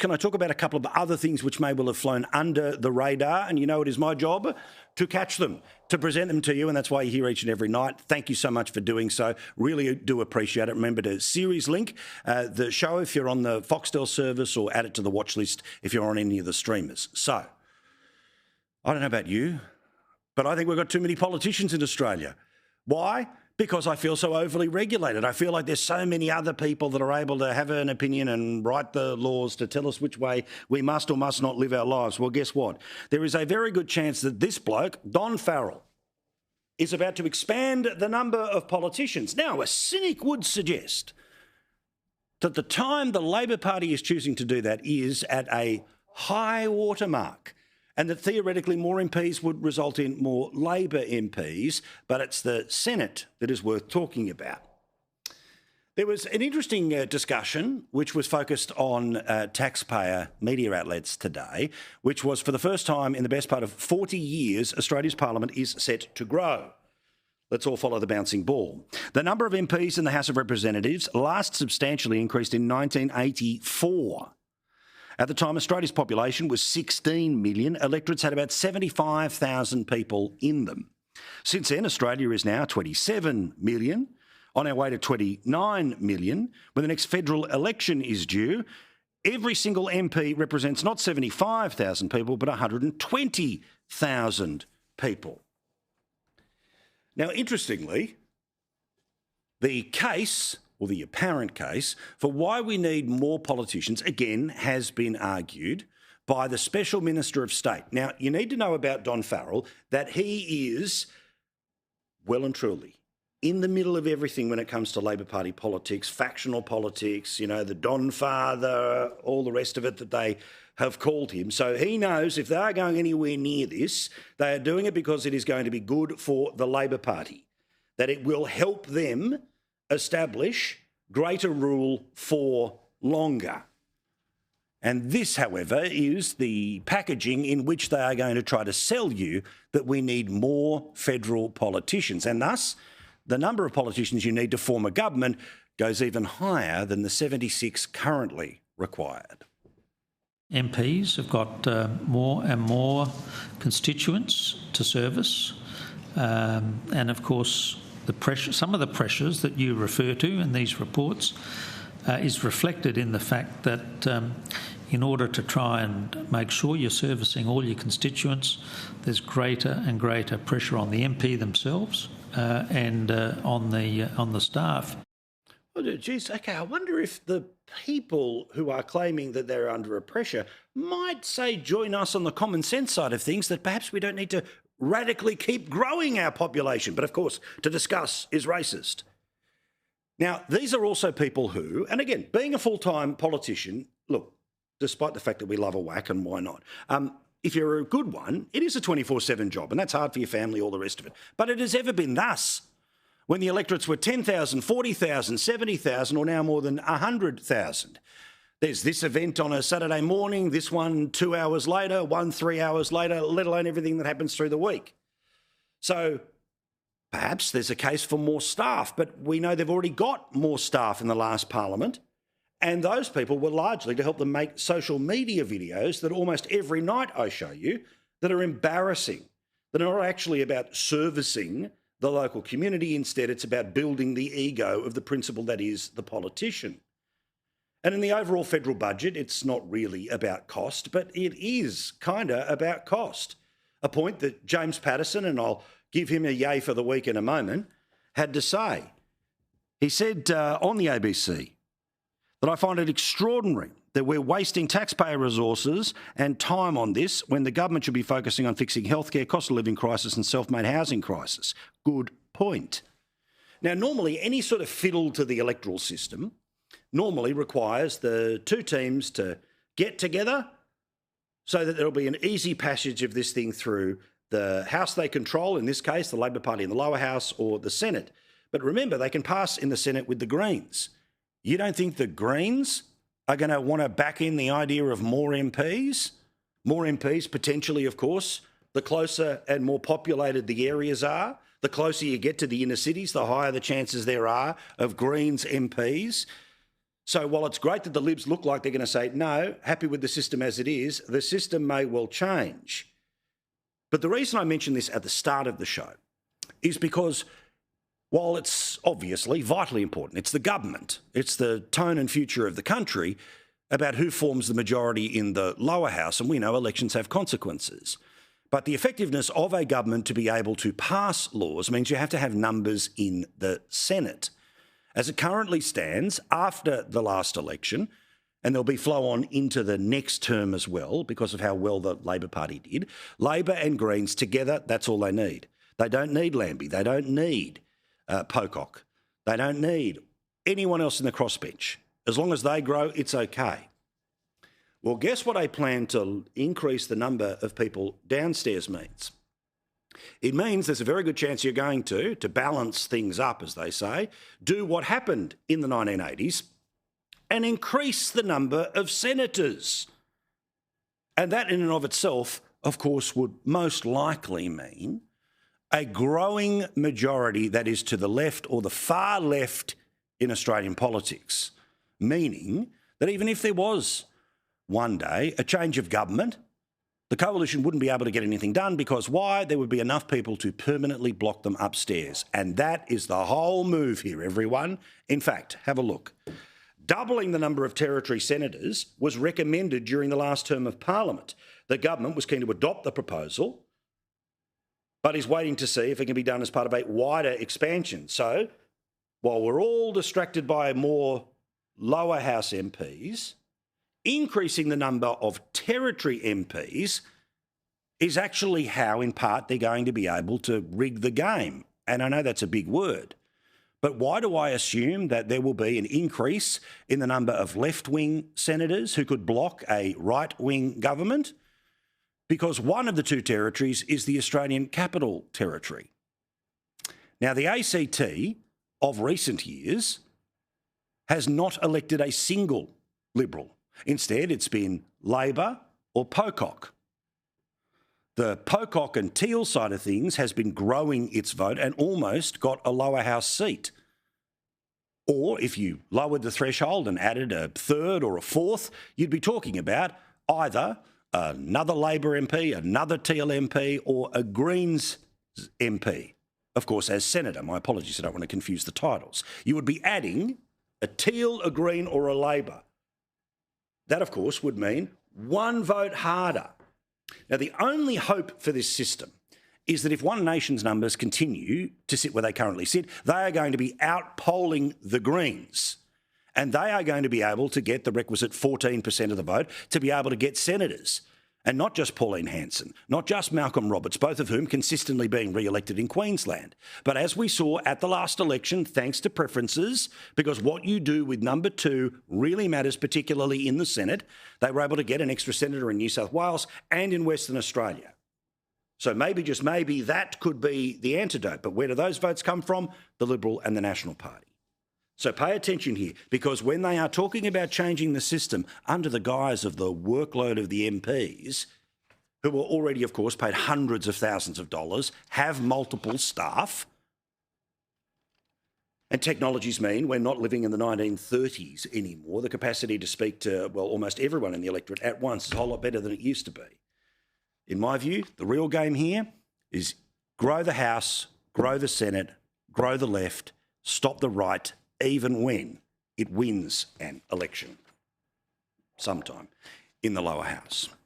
can I talk about a couple of other things which may well have flown under the radar? And you know it is my job to catch them, to present them to you, and that's why you're here each and every night. Thank you so much for doing so. Really do appreciate it. Remember to series link the show if you're on the Foxtel service, or add it to the watch list if you're on any of the streamers. So, I don't know about you, but I think we've got too many politicians in Australia. Why? Because I feel so overly regulated. I feel like there's so many other people that are able to have an opinion and write the laws to tell us which way we must or must not live our lives. Well, guess what? There is a very good chance that this bloke, Don Farrell, is about to expand the number of politicians. Now, a cynic would suggest that the time the Labor Party is choosing to do that is at a high water mark, and that theoretically more MPs would result in more Labor MPs, but it's the Senate that is worth talking about. There was an interesting discussion which was focused on taxpayer media outlets today, which was for the first time in the best part of 40 years, Australia's Parliament is set to grow. Let's all follow the bouncing ball. The number of MPs in the House of Representatives last substantially increased in 1984. At the time, Australia's population was 16 million. Electorates had about 75,000 people in them. Since then, Australia is now 27 million, on our way to 29 million. When the next federal election is due, every single MP represents not 75,000 people, but 120,000 people. Now, interestingly, the case, or the apparent case, for why we need more politicians, again, has been argued by the Special Minister of State. Now, you need to know about Don Farrell that he is well and truly in the middle of everything when it comes to Labor Party politics, factional politics, you know, the Don Father, all the rest of it that they have called him. So he knows if they are going anywhere near this, they are doing it because it is going to be good for the Labor Party, that it will help them establish greater rule for longer. And this, however, is the packaging in which they are going to try to sell you that we need more federal politicians. And thus, the number of politicians you need to form a government goes even higher than the 76 currently required. MPs have got more and more constituents to service. And of course, some of the pressures that you refer to in these reports is reflected in the fact that in order to try and make sure you're servicing all your constituents, there's greater and greater pressure on the MP themselves and on the staff. Oh, geez, okay, I wonder if the people who are claiming that they're under a pressure might say join us on the common sense side of things, that perhaps we don't need to radically keep growing our population. But of course, to discuss is racist. Now, these are also people who, and again, being a full-time politician, look, despite the fact that we love a whack, and why not? If you're a good one, it is a 24/7 job, and that's hard for your family, all the rest of it. But it has ever been thus. When the electorates were 10,000, 40,000, 70,000, or now more than 100,000. There's this event on a Saturday morning, this one 2 hours later, one 3 hours later, let alone everything that happens through the week. So perhaps there's a case for more staff, but we know they've already got more staff in the last parliament, and those people were largely to help them make social media videos that almost every night I show you that are embarrassing, that are not actually about servicing the local community. Instead, it's about building the ego of the principle that is the politician. And in the overall federal budget, it's not really about cost, but it is kind of about cost. A point that James Patterson, and I'll give him a yay for the week in a moment, had to say. He said on the ABC that I find it extraordinary that we're wasting taxpayer resources and time on this when the government should be focusing on fixing healthcare, cost of living crisis and self-made housing crisis. Good point. Now, normally any sort of fiddle to the electoral system normally requires the two teams to get together so that there'll be an easy passage of this thing through the House they control, in this case, the Labor Party in the lower house, or the Senate. But remember, they can pass in the Senate with the Greens. You don't think the Greens are going to want to back in the idea of more MPs? More MPs, potentially, of course. The closer and more populated the areas are, the closer you get to the inner cities, the higher the chances there are of Greens MPs. So while it's great that the Libs look like they're going to say, no, happy with the system as it is, the system may well change. But the reason I mentioned this at the start of the show is because while it's obviously vitally important, it's the government, it's the tone and future of the country about who forms the majority in the lower house, and we know elections have consequences. But the effectiveness of a government to be able to pass laws means you have to have numbers in the Senate. As it currently stands, after the last election, and there'll be flow on into the next term as well because of how well the Labor Party did, Labor and Greens together, that's all they need. They don't need Lambie. They don't need Pocock. They don't need anyone else in the crossbench. As long as they grow, it's okay. Well, guess what a plan to increase the number of people downstairs means? It means there's a very good chance you're going to balance things up, as they say, do what happened in the 1980s and increase the number of senators. And that in and of itself, of course, would most likely mean a growing majority that is to the left or the far left in Australian politics, meaning that even if there was one day a change of government, the coalition wouldn't be able to get anything done because why? There would be enough people to permanently block them upstairs. And that is the whole move here, everyone. In fact, have a look. Doubling the number of territory senators was recommended during the last term of Parliament. The government was keen to adopt the proposal, but is waiting to see if it can be done as part of a wider expansion. So, while we're all distracted by more lower house MPs, increasing the number of territory MPs is actually how, in part, they're going to be able to rig the game. And I know that's a big word, but why do I assume that there will be an increase in the number of left-wing senators who could block a right-wing government? Because one of the two territories is the Australian Capital Territory. Now, the ACT of recent years has not elected a single Liberal. Instead, it's been Labor or Pocock. The Pocock and Teal side of things has been growing its vote and almost got a lower house seat. Or if you lowered the threshold and added a third or a fourth, you'd be talking about either another Labor MP, another Teal MP, or a Greens MP. Of course, as Senator, my apologies, I don't want to confuse the titles. You would be adding a Teal, a Green, or a Labor. That, of course, would mean one vote harder. Now, the only hope for this system is that if One Nation's numbers continue to sit where they currently sit, they are going to be out-polling the Greens, and they are going to be able to get the requisite 14% of the vote to be able to get senators. And not just Pauline Hanson, not just Malcolm Roberts, both of whom consistently being re-elected in Queensland. But as we saw at the last election, thanks to preferences, because what you do with number two really matters, particularly in the Senate, they were able to get an extra senator in New South Wales and in Western Australia. So maybe, just maybe, that could be the antidote. But where do those votes come from? The Liberal and the National Party. So pay attention here, because when they are talking about changing the system under the guise of the workload of the MPs, who are already, of course, paid hundreds of thousands of dollars, have multiple staff, and technologies mean we're not living in the 1930s anymore. The capacity to speak to, well, almost everyone in the electorate at once is a whole lot better than it used to be. In my view, the real game here is grow the House, grow the Senate, grow the left, stop the right, even when it wins an election sometime in the lower house.